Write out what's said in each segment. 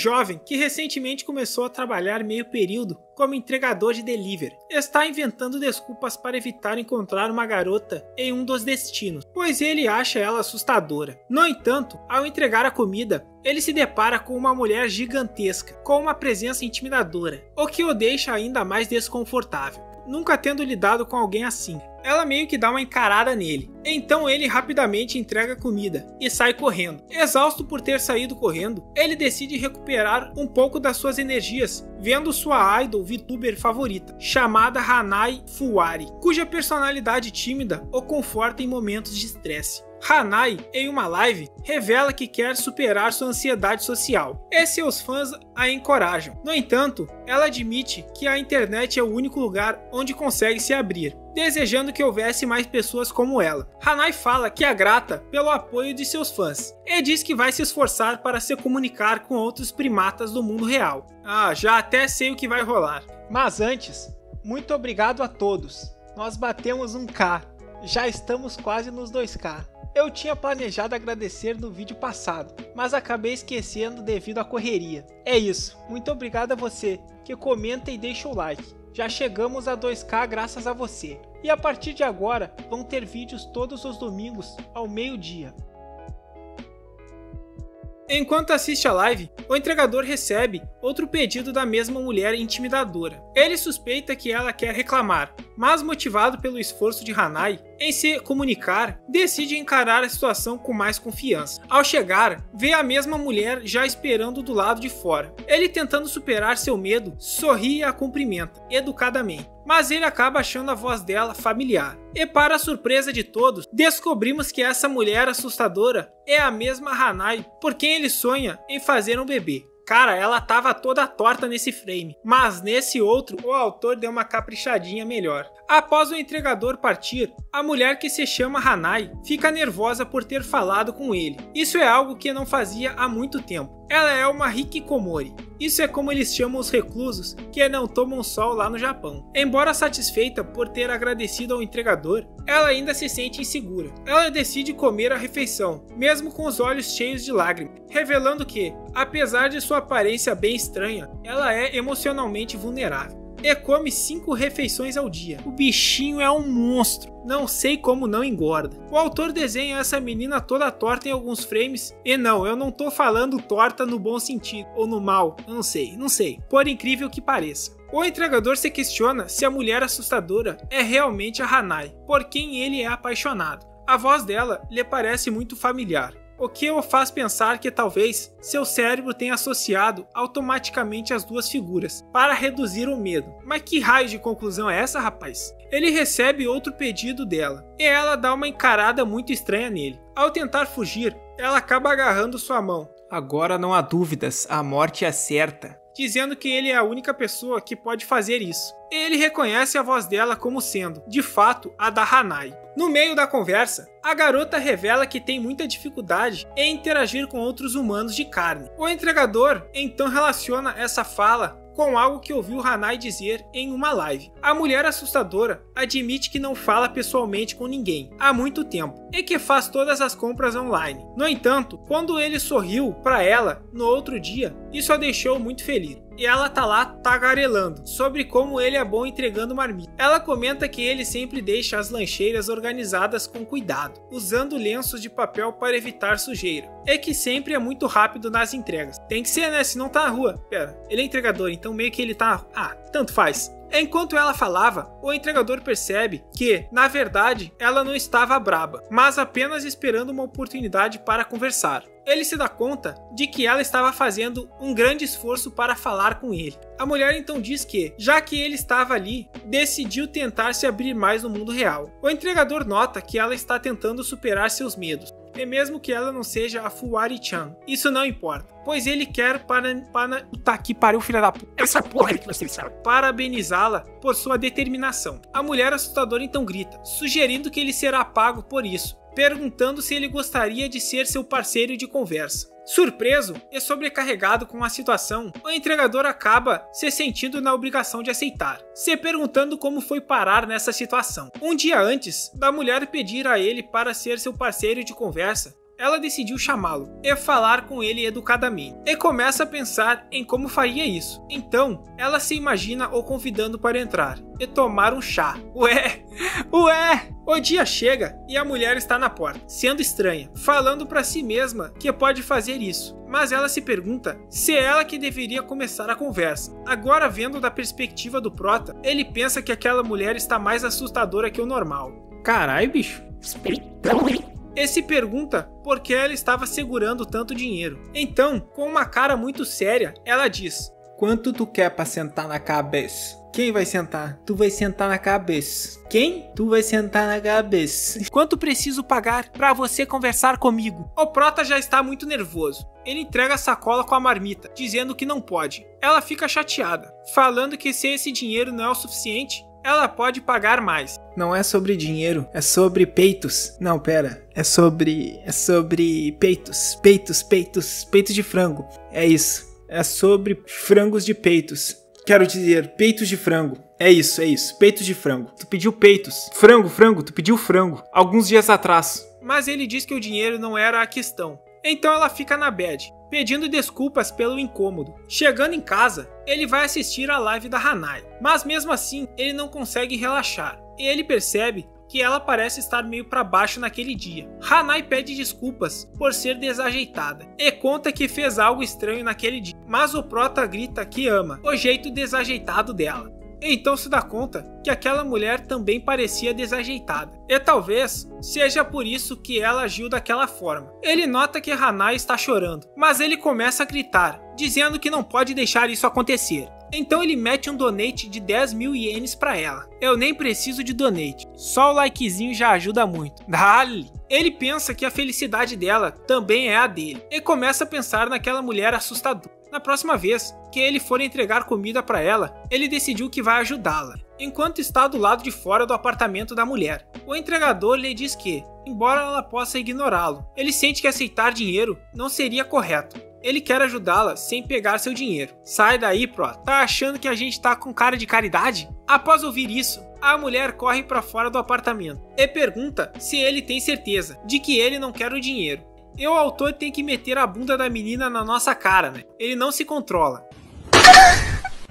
jovem, que recentemente começou a trabalhar meio período como entregador de delivery, está inventando desculpas para evitar encontrar uma garota em um dos destinos, pois ele acha ela assustadora. No entanto, ao entregar a comida, ele se depara com uma mulher gigantesca, com uma presença intimidadora, o que o deixa ainda mais desconfortável, nunca tendo lidado com alguém assim. Ela meio que dá uma encarada nele, então ele rapidamente entrega a comida e sai correndo. Exausto por ter saído correndo, ele decide recuperar um pouco das suas energias, vendo sua idol VTuber favorita, chamada Hanai Fuwari, cuja personalidade tímida o conforta em momentos de estresse. Hanai, em uma live, revela que quer superar sua ansiedade social e seus fãs a encorajam. No entanto, ela admite que a internet é o único lugar onde consegue se abrir, desejando que houvesse mais pessoas como ela. Hanai fala que é grata pelo apoio de seus fãs e diz que vai se esforçar para se comunicar com outros primatas do mundo real. Já até sei o que vai rolar. Mas antes, muito obrigado a todos. Nós batemos 1K, já estamos quase nos 2K. Eu tinha planejado agradecer no vídeo passado, mas acabei esquecendo devido à correria. É isso, muito obrigado a você que comenta e deixa o like. Já chegamos a 2K graças a você. E a partir de agora, vão ter vídeos todos os domingos ao meio-dia. Enquanto assiste a live, o entregador recebe outro pedido da mesma mulher intimidadora. Ele suspeita que ela quer reclamar, mas motivado pelo esforço de Hanai em se comunicar, decide encarar a situação com mais confiança. Ao chegar, vê a mesma mulher já esperando do lado de fora. Ele, tentando superar seu medo, sorri e a cumprimenta, educadamente. Mas ele acaba achando a voz dela familiar. E para a surpresa de todos, descobrimos que essa mulher assustadora é a mesma Hanai por quem ele sonha em fazer um bebê. Cara, ela tava toda torta nesse frame, mas nesse outro o autor deu uma caprichadinha melhor. Após o entregador partir, a mulher, que se chama Hanai, fica nervosa por ter falado com ele. Isso é algo que não fazia há muito tempo. Ela é uma hikikomori. Isso é como eles chamam os reclusos que não tomam sol lá no Japão. Embora satisfeita por ter agradecido ao entregador, ela ainda se sente insegura. Ela decide comer a refeição, mesmo com os olhos cheios de lágrimas, revelando que, apesar de sua aparência bem estranha, ela é emocionalmente vulnerável. E come 5 refeições ao dia. O bichinho é um monstro. Não sei como não engorda. O autor desenha essa menina toda torta em alguns frames. E não, eu não tô falando torta no bom sentido, ou no mal. Eu não sei. Por incrível que pareça. O entregador se questiona se a mulher assustadora é realmente a Hanai, por quem ele é apaixonado. A voz dela lhe parece muito familiar, o que o faz pensar que talvez seu cérebro tenha associado automaticamente as duas figuras, para reduzir o medo. Mas que raio de conclusão é essa, rapaz? Ele recebe outro pedido dela, e ela dá uma encarada muito estranha nele. Ao tentar fugir, ela acaba agarrando sua mão. Agora não há dúvidas, a morte é certa. Dizendo que ele é a única pessoa que pode fazer isso. Ele reconhece a voz dela como sendo, de fato, a da Hanai. No meio da conversa, a garota revela que tem muita dificuldade em interagir com outros humanos de carne. O entregador então relaciona essa fala com algo que ouviu Hanai dizer em uma live. A mulher assustadora admite que não fala pessoalmente com ninguém há muito tempo e que faz todas as compras online. No entanto, quando ele sorriu para ela no outro dia, isso a deixou muito feliz. E ela tá lá tagarelando sobre como ele é bom entregando marmita. Ela comenta que ele sempre deixa as lancheiras organizadas com cuidado, usando lenços de papel para evitar sujeira. E que sempre é muito rápido nas entregas. Tem que ser, né? Senão tá na rua. Pera, ele é entregador, então meio que ele tá... tanto faz. Enquanto ela falava, o entregador percebe que, na verdade, ela não estava braba, mas apenas esperando uma oportunidade para conversar. Ele se dá conta de que ela estava fazendo um grande esforço para falar com ele. A mulher então diz que, já que ele estava ali, decidiu tentar se abrir mais no mundo real. O entregador nota que ela está tentando superar seus medos, e mesmo que ela não seja a Fuwari-chan, isso não importa, pois ele quer Puta que pariu, filha da puta. Essa porra que você sabe. Parabenizá-la por sua determinação. A mulher assustadora então grita, sugerindo que ele será pago por isso, perguntando se ele gostaria de ser seu parceiro de conversa. Surpreso e sobrecarregado com a situação, o entregador acaba se sentindo na obrigação de aceitar, se perguntando como foi parar nessa situação. Um dia antes da mulher pedir a ele para ser seu parceiro de conversa, ela decidiu chamá-lo e falar com ele educadamente. E começa a pensar em como faria isso. Então, ela se imagina o convidando para entrar e tomar um chá. Ué! O dia chega e a mulher está na porta, sendo estranha, falando para si mesma que pode fazer isso. Mas ela se pergunta se é ela que deveria começar a conversa. Agora, vendo da perspectiva do prota, ele pensa que aquela mulher está mais assustadora que o normal. Carai, bicho. E se pergunta por que ela estava segurando tanto dinheiro. Então, com uma cara muito séria, ela diz: quanto tu quer pra sentar na cabeça? Quem vai sentar? Tu vai sentar na cabeça. Quem? Tu vai sentar na cabeça. Quanto preciso pagar pra você conversar comigo? O prota já está muito nervoso. Ele entrega a sacola com a marmita, dizendo que não pode. Ela fica chateada, falando que se esse dinheiro não é o suficiente, ela pode pagar mais. Não é sobre dinheiro, é sobre peitos. Não, pera. É sobre peitos. Peitos de frango. É isso. É sobre frangos de peitos. Quero dizer, peitos de frango. É isso. Peitos de frango. Tu pediu peitos. Frango. Tu pediu frango. Alguns dias atrás. Mas ele diz que o dinheiro não era a questão. Então ela fica na bad, pedindo desculpas pelo incômodo. Chegando em casa, ele vai assistir a live da Hanai. Mas mesmo assim, ele não consegue relaxar. E ele percebe que ela parece estar meio para baixo naquele dia. Hanai pede desculpas por ser desajeitada e conta que fez algo estranho naquele dia. Mas o prota grita que ama o jeito desajeitado dela. Então se dá conta que aquela mulher também parecia desajeitada. E talvez seja por isso que ela agiu daquela forma. Ele nota que Hanai está chorando, mas ele começa a gritar, dizendo que não pode deixar isso acontecer. Então ele mete um donate de 10.000 ienes pra ela. Eu nem preciso de donate, só o likezinho já ajuda muito. Dale! Ele pensa que a felicidade dela também é a dele, e começa a pensar naquela mulher assustadora. Na próxima vez que ele for entregar comida para ela, ele decidiu que vai ajudá-la, enquanto está do lado de fora do apartamento da mulher. O entregador lhe diz que, embora ela possa ignorá-lo, ele sente que aceitar dinheiro não seria correto. Ele quer ajudá-la sem pegar seu dinheiro. Sai daí, Pro. Tá achando que a gente tá com cara de caridade? Após ouvir isso, a mulher corre para fora do apartamento e pergunta se ele tem certeza de que ele não quer o dinheiro. E o autor tem que meter a bunda da menina na nossa cara, né? Ele não se controla.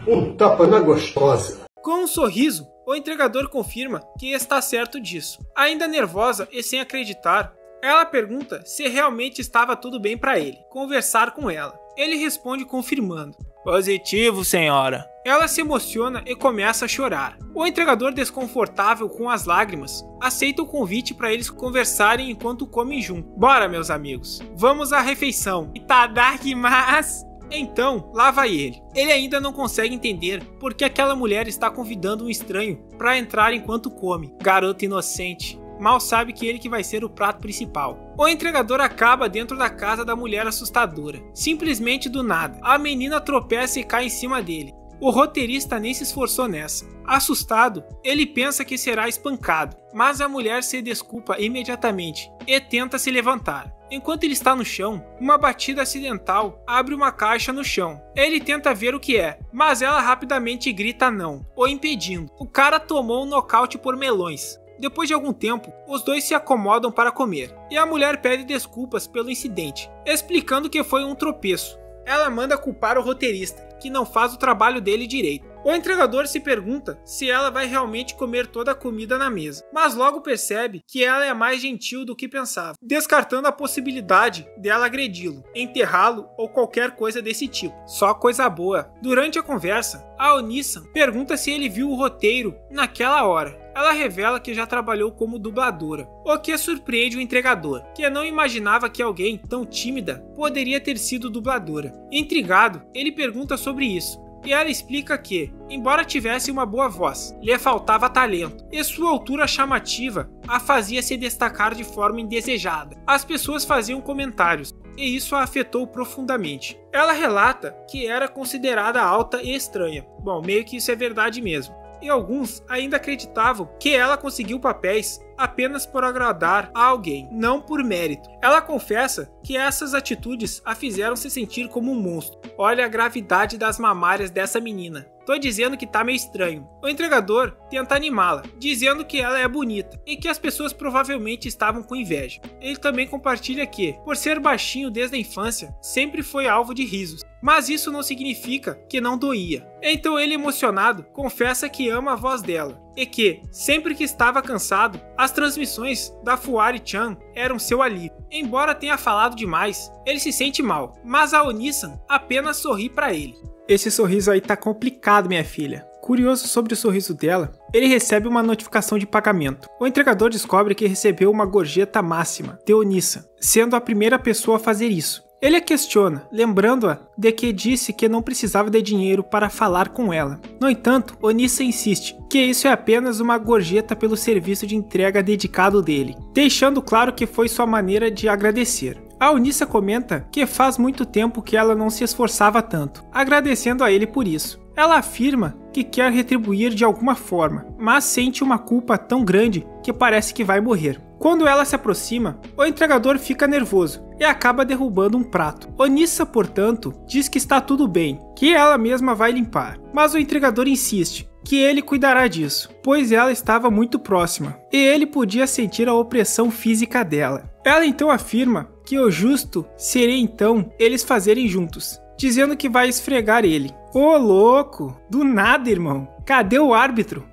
Um tapa na gostosa. Com um sorriso, o entregador confirma que está certo disso. Ainda nervosa e sem acreditar, ela pergunta se realmente estava tudo bem para ele conversar com ela. Ele responde confirmando. Positivo, senhora. Ela se emociona e começa a chorar. O entregador, desconfortável com as lágrimas, aceita o convite para eles conversarem enquanto comem junto. Bora, meus amigos, vamos à refeição. Itadakimasu! Então, lá vai ele. Ele ainda não consegue entender por que aquela mulher está convidando um estranho para entrar enquanto come. Garoto inocente. Mal sabe que ele que vai ser o prato principal. O entregador acaba dentro da casa da mulher assustadora. Simplesmente do nada, a menina tropeça e cai em cima dele. O roteirista nem se esforçou nessa. Assustado, ele pensa que será espancado, mas a mulher se desculpa imediatamente e tenta se levantar. Enquanto ele está no chão, uma batida acidental abre uma caixa no chão. Ele tenta ver o que é, mas ela rapidamente grita não, o impedindo. O cara tomou um nocaute por melões. Depois de algum tempo, os dois se acomodam para comer, e a mulher pede desculpas pelo incidente, explicando que foi um tropeço. Ela manda culpar o roteirista, que não faz o trabalho dele direito. O entregador se pergunta se ela vai realmente comer toda a comida na mesa, mas logo percebe que ela é mais gentil do que pensava, descartando a possibilidade dela agredi-lo, enterrá-lo ou qualquer coisa desse tipo. Só coisa boa. Durante a conversa, a Onisan pergunta se ele viu o roteiro naquela hora. Ela revela que já trabalhou como dubladora, o que surpreende o entregador, que não imaginava que alguém tão tímida poderia ter sido dubladora. Intrigado, ele pergunta sobre isso, e ela explica que, embora tivesse uma boa voz, lhe faltava talento, e sua altura chamativa a fazia se destacar de forma indesejada. As pessoas faziam comentários, e isso a afetou profundamente. Ela relata que era considerada alta e estranha. Bom, meio que isso é verdade mesmo. e alguns ainda acreditavam que ela conseguiu papéis apenas por agradar a alguém, não por mérito. Ela confessa que essas atitudes a fizeram se sentir como um monstro. Olha a gravidade das mamárias dessa menina. Tô dizendo que tá meio estranho. O entregador tenta animá-la, dizendo que ela é bonita e que as pessoas provavelmente estavam com inveja. Ele também compartilha que, por ser baixinho desde a infância, sempre foi alvo de risos. Mas isso não significa que não doía. Então ele, emocionado, confessa que ama a voz dela e que, sempre que estava cansado, as transmissões da Fuari-chan eram seu alívio. Embora tenha falado demais, ele se sente mal, mas a Oni-san apenas sorri para ele. Esse sorriso aí tá complicado, minha filha. Curioso sobre o sorriso dela, ele recebe uma notificação de pagamento. O entregador descobre que recebeu uma gorjeta máxima de Oni-san, sendo a primeira pessoa a fazer isso. Ele a questiona, lembrando-a de que disse que não precisava de dinheiro para falar com ela. No entanto, Oni-san insiste que isso é apenas uma gorjeta pelo serviço de entrega dedicado dele, deixando claro que foi sua maneira de agradecer. A Oni-san comenta que faz muito tempo que ela não se esforçava tanto, agradecendo a ele por isso. Ela afirma que quer retribuir de alguma forma, mas sente uma culpa tão grande que parece que vai morrer. Quando ela se aproxima, o entregador fica nervoso e acaba derrubando um prato. Oni-san, portanto, diz que está tudo bem, que ela mesma vai limpar, mas o entregador insiste que ele cuidará disso, pois ela estava muito próxima e ele podia sentir a opressão física dela. Ela então afirma que o justo seria então eles fazerem juntos, dizendo que vai esfregar ele. Ô louco, do nada, irmão, cadê o árbitro?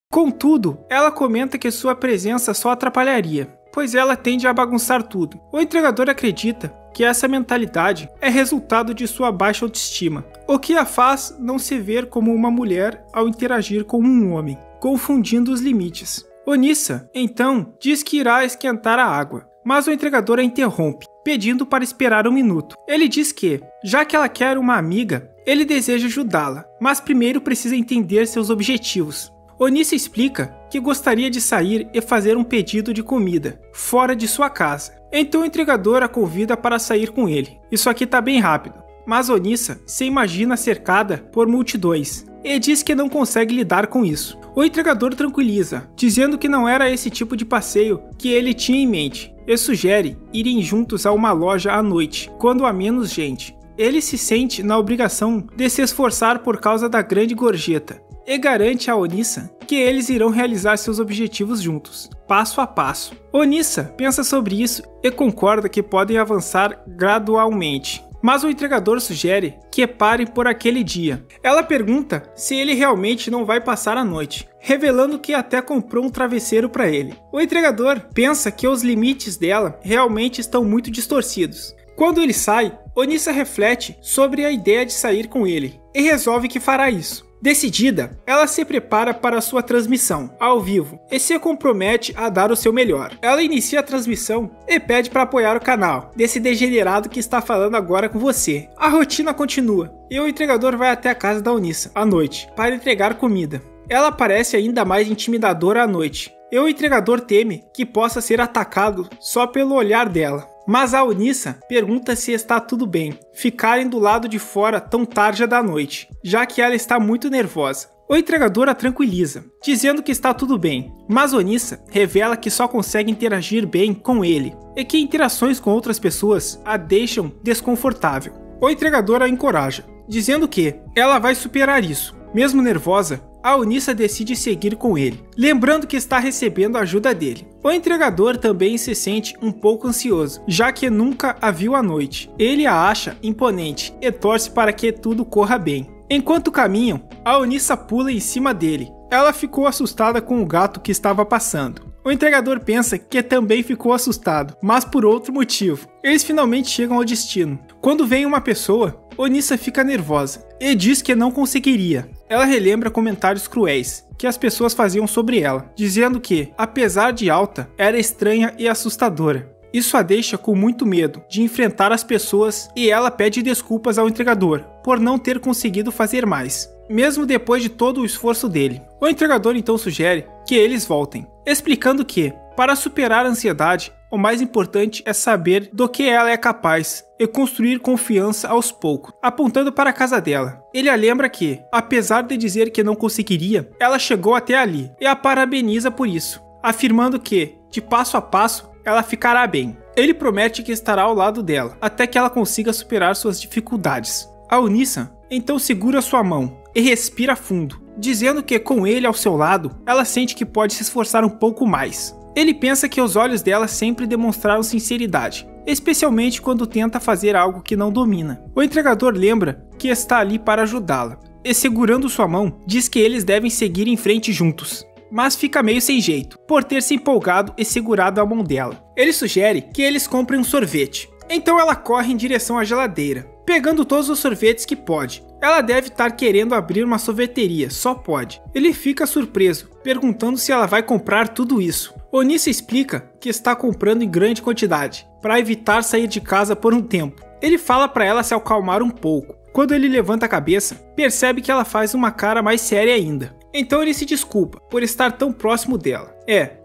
Contudo, ela comenta que sua presença só atrapalharia, pois ela tende a bagunçar tudo. O entregador acredita que essa mentalidade é resultado de sua baixa autoestima, o que a faz não se ver como uma mulher ao interagir com um homem, confundindo os limites. Oni-san, então, diz que irá esquentar a água, mas o entregador a interrompe, pedindo para esperar um minuto. Ele diz que, já que ela quer uma amiga, ele deseja ajudá-la, mas primeiro precisa entender seus objetivos. Oni-san explica que gostaria de sair e fazer um pedido de comida, fora de sua casa. Então o entregador a convida para sair com ele. Isso aqui tá bem rápido, mas Oni-san se imagina cercada por multidões e diz que não consegue lidar com isso. O entregador tranquiliza, dizendo que não era esse tipo de passeio que ele tinha em mente, e sugere irem juntos a uma loja à noite, quando há menos gente. Ele se sente na obrigação de se esforçar por causa da grande gorjeta, e garante a Oni-san que eles irão realizar seus objetivos juntos, passo a passo. Oni-san pensa sobre isso e concorda que podem avançar gradualmente, mas o entregador sugere que parem por aquele dia. Ela pergunta se ele realmente não vai passar a noite, revelando que até comprou um travesseiro para ele. O entregador pensa que os limites dela realmente estão muito distorcidos. Quando ele sai, Oni-san reflete sobre a ideia de sair com ele e resolve que fará isso. Decidida, ela se prepara para sua transmissão, ao vivo, e se compromete a dar o seu melhor. Ela inicia a transmissão e pede para apoiar o canal, desse degenerado que está falando agora com você. A rotina continua, e o entregador vai até a casa da Oni-san, à noite, para entregar comida. Ela parece ainda mais intimidadora à noite, e o entregador teme que possa ser atacado só pelo olhar dela. Mas a Oni-san pergunta se está tudo bem ficarem do lado de fora tão tarde da noite, já que ela está muito nervosa. O entregador a tranquiliza, dizendo que está tudo bem, mas Oni-san revela que só consegue interagir bem com ele, e que interações com outras pessoas a deixam desconfortável. O entregador a encoraja, dizendo que ela vai superar isso. Mesmo nervosa, a Oni-san decide seguir com ele, lembrando que está recebendo a ajuda dele. O entregador também se sente um pouco ansioso, já que nunca a viu à noite. Ele a acha imponente e torce para que tudo corra bem. Enquanto caminham, a Oni-san pula em cima dele. Ela ficou assustada com o gato que estava passando. O entregador pensa que também ficou assustado, mas por outro motivo. Eles finalmente chegam ao destino. Quando vem uma pessoa, Oni-san fica nervosa e diz que não conseguiria. Ela relembra comentários cruéis que as pessoas faziam sobre ela, dizendo que, apesar de alta, era estranha e assustadora. Isso a deixa com muito medo de enfrentar as pessoas e ela pede desculpas ao entregador por não ter conseguido fazer mais, mesmo depois de todo o esforço dele. O entregador então sugere que eles voltem, explicando que, para superar a ansiedade, o mais importante é saber do que ela é capaz e construir confiança aos poucos, apontando para a casa dela. Ele a lembra que, apesar de dizer que não conseguiria, ela chegou até ali e a parabeniza por isso, afirmando que, de passo a passo, ela ficará bem. Ele promete que estará ao lado dela, até que ela consiga superar suas dificuldades. A Onissa então segura sua mão e respira fundo, dizendo que com ele ao seu lado, ela sente que pode se esforçar um pouco mais. Ele pensa que os olhos dela sempre demonstraram sinceridade, especialmente quando tenta fazer algo que não domina. O entregador lembra que está ali para ajudá-la, e segurando sua mão, diz que eles devem seguir em frente juntos. Mas fica meio sem jeito, por ter se empolgado e segurado a mão dela. Ele sugere que eles comprem um sorvete. Então ela corre em direção à geladeira, pegando todos os sorvetes que pode. Ela deve estar querendo abrir uma sorveteria, só pode. Ele fica surpreso, perguntando se ela vai comprar tudo isso. Onissa explica que está comprando em grande quantidade, para evitar sair de casa por um tempo. Ele fala para ela se acalmar um pouco. Quando ele levanta a cabeça, percebe que ela faz uma cara mais séria ainda. Então ele se desculpa por estar tão próximo dela.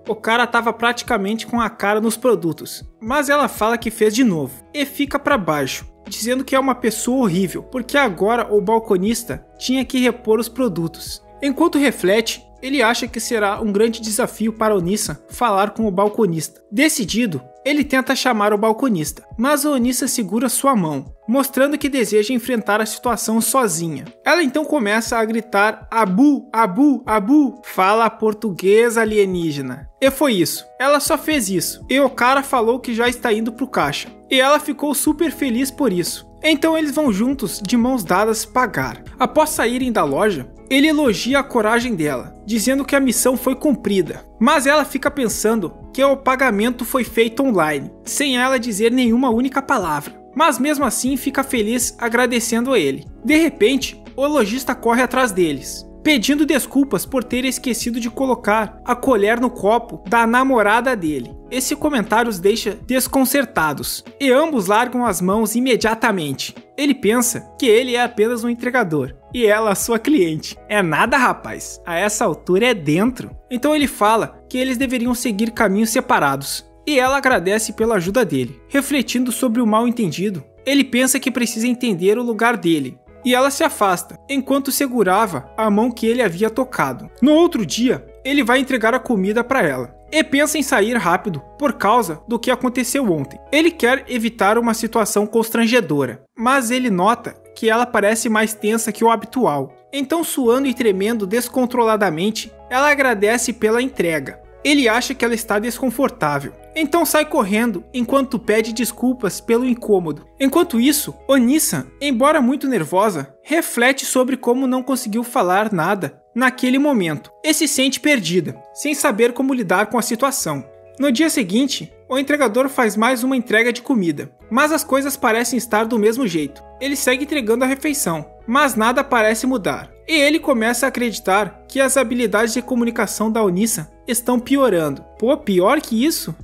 O cara tava praticamente com a cara nos produtos, mas ela fala que fez de novo e fica para baixo, dizendo que é uma pessoa horrível, porque agora o balconista tinha que repor os produtos. Enquanto reflete, ele acha que será um grande desafio para Onissa falar com o balconista. Decidido, ele tenta chamar o balconista, mas a Onissa segura sua mão, mostrando que deseja enfrentar a situação sozinha. Ela então começa a gritar Abu, Abu, Abu, fala português alienígena. E foi isso, ela só fez isso, e o cara falou que já está indo pro caixa. E ela ficou super feliz por isso. Então eles vão juntos, de mãos dadas, pagar. Após saírem da loja, ele elogia a coragem dela, dizendo que a missão foi cumprida. Mas ela fica pensando que o pagamento foi feito online, sem ela dizer nenhuma única palavra. Mas mesmo assim fica feliz agradecendo a ele. De repente, o lojista corre atrás deles, pedindo desculpas por ter esquecido de colocar a colher no copo da namorada dele. Esse comentário os deixa desconcertados, e ambos largam as mãos imediatamente. Ele pensa que ele é apenas um entregador, e ela sua cliente. É nada, rapaz, a essa altura é dentro. Então ele fala que eles deveriam seguir caminhos separados, e ela agradece pela ajuda dele. Refletindo sobre o mal-entendido, ele pensa que precisa entender o lugar dele, e ela se afasta, enquanto segurava a mão que ele havia tocado. No outro dia, ele vai entregar a comida para ela, e pensa em sair rápido por causa do que aconteceu ontem. Ele quer evitar uma situação constrangedora, mas ele nota que ela parece mais tensa que o habitual. Então, suando e tremendo descontroladamente, ela agradece pela entrega. Ele acha que ela está desconfortável, então sai correndo enquanto pede desculpas pelo incômodo. Enquanto isso, Onissa, embora muito nervosa, reflete sobre como não conseguiu falar nada naquele momento e se sente perdida, sem saber como lidar com a situação. No dia seguinte, o entregador faz mais uma entrega de comida, mas as coisas parecem estar do mesmo jeito. Ele segue entregando a refeição, mas nada parece mudar. E ele começa a acreditar que as habilidades de comunicação da Onissa estão piorando. Pô, pior que isso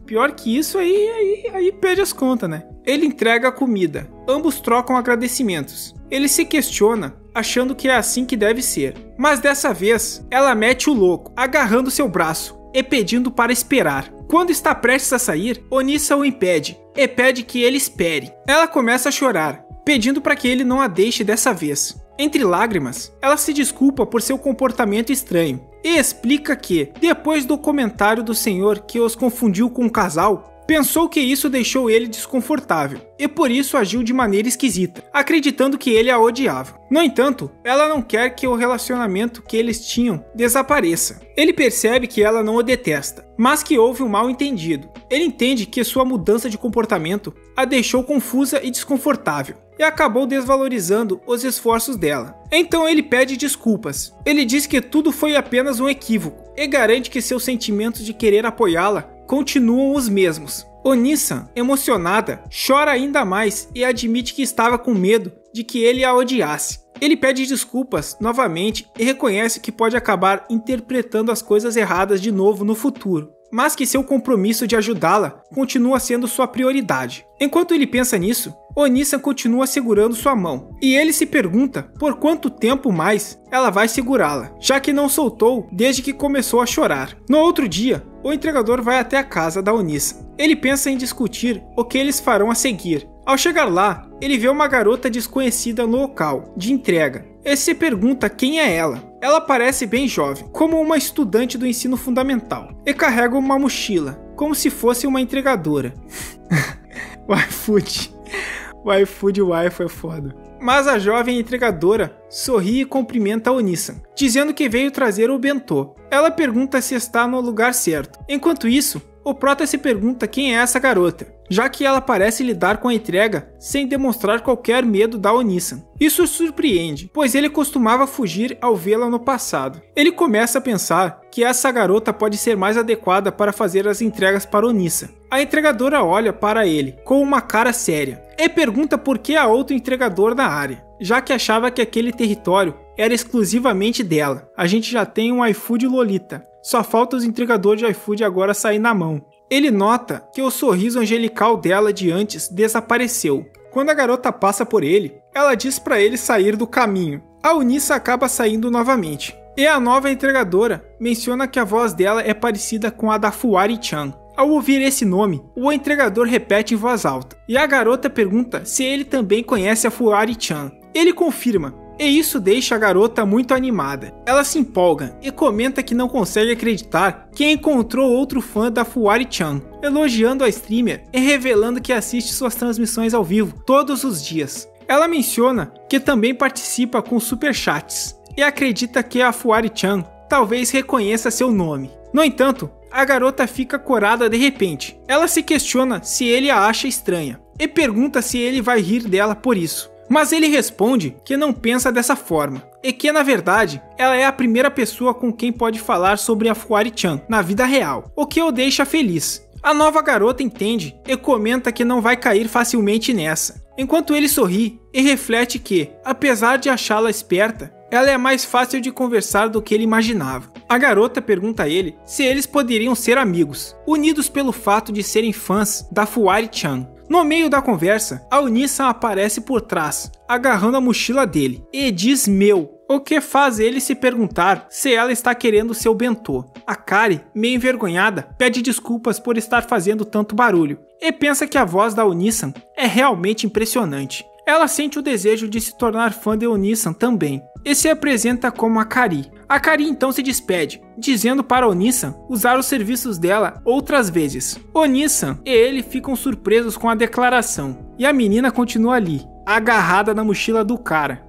aí perde as contas, né? Ele entrega a comida, ambos trocam agradecimentos. Ele se questiona, achando que é assim que deve ser. Mas dessa vez, ela mete o louco, agarrando seu braço e pedindo para esperar. Quando está prestes a sair, Onissa o impede e pede que ele espere. Ela começa a chorar, pedindo para que ele não a deixe dessa vez. Entre lágrimas, ela se desculpa por seu comportamento estranho e explica que, depois do comentário do senhor que os confundiu com um casal, pensou que isso deixou ele desconfortável e por isso agiu de maneira esquisita, acreditando que ele a odiava. No entanto, ela não quer que o relacionamento que eles tinham desapareça. Ele percebe que ela não o detesta, mas que houve um mal-entendido. Ele entende que sua mudança de comportamento a deixou confusa e desconfortável, e acabou desvalorizando os esforços dela. Então ele pede desculpas. Ele diz que tudo foi apenas um equívoco e garante que seus sentimentos de querer apoiá-la continuam os mesmos. Onissa, emocionada, chora ainda mais e admite que estava com medo de que ele a odiasse. Ele pede desculpas novamente e reconhece que pode acabar interpretando as coisas erradas de novo no futuro, mas que seu compromisso de ajudá-la continua sendo sua prioridade. Enquanto ele pensa nisso, Onissa continua segurando sua mão, e ele se pergunta por quanto tempo mais ela vai segurá-la, já que não soltou desde que começou a chorar. No outro dia, O entregador vai até a casa da Onisan. Ele pensa em discutir o que eles farão a seguir. Ao chegar lá, ele vê uma garota desconhecida no local de entrega. Ele se pergunta quem é ela. Ela parece bem jovem, como uma estudante do ensino fundamental, e carrega uma mochila, como se fosse uma entregadora. O iFood é foda. Mas a jovem entregadora sorri e cumprimenta a Onisan, dizendo que veio trazer o bentô. Ela pergunta se está no lugar certo. Enquanto isso, o prota se pergunta quem é essa garota, já que ela parece lidar com a entrega sem demonstrar qualquer medo da Onisan. Isso surpreende, pois ele costumava fugir ao vê-la no passado. Ele começa a pensar que essa garota pode ser mais adequada para fazer as entregas para Onisan. A entregadora olha para ele com uma cara séria e pergunta por que há outro entregador na área, já que achava que aquele território era exclusivamente dela. A gente já tem um iFood Lolita. Só falta os entregadores de iFood agora sair na mão. Ele nota que o sorriso angelical dela de antes desapareceu. Quando a garota passa por ele, ela diz para ele sair do caminho. A Onisan acaba saindo novamente. E a nova entregadora menciona que a voz dela é parecida com a da Fuwari-chan. Ao ouvir esse nome, o entregador repete em voz alta. E a garota pergunta se ele também conhece a Fuwari-chan. Ele confirma. E isso deixa a garota muito animada. Ela se empolga e comenta que não consegue acreditar que encontrou outro fã da Fuwari-chan, elogiando a streamer e revelando que assiste suas transmissões ao vivo todos os dias. Ela menciona que também participa com superchats e acredita que a Fuwari-chan talvez reconheça seu nome. No entanto, a garota fica corada de repente. Ela se questiona se ele a acha estranha e pergunta se ele vai rir dela por isso. Mas ele responde que não pensa dessa forma, e que na verdade ela é a primeira pessoa com quem pode falar sobre a Fuwari-chan na vida real, o que o deixa feliz. A nova garota entende e comenta que não vai cair facilmente nessa, enquanto ele sorri e reflete que, apesar de achá-la esperta, ela é mais fácil de conversar do que ele imaginava. A garota pergunta a ele se eles poderiam ser amigos, unidos pelo fato de serem fãs da Fuwari-chan. No meio da conversa, a Onisan aparece por trás, agarrando a mochila dele, e diz meu, o que faz ele se perguntar se ela está querendo seu bentô. A Kari, meio envergonhada, pede desculpas por estar fazendo tanto barulho, e pensa que a voz da Onisan é realmente impressionante. Ela sente o desejo de se tornar fã de Onisan também, e se apresenta como a Kari. A Kari então se despede, dizendo para Onisan usar os serviços dela outras vezes. Onisan e ele ficam surpresos com a declaração, e a menina continua ali, agarrada na mochila do cara.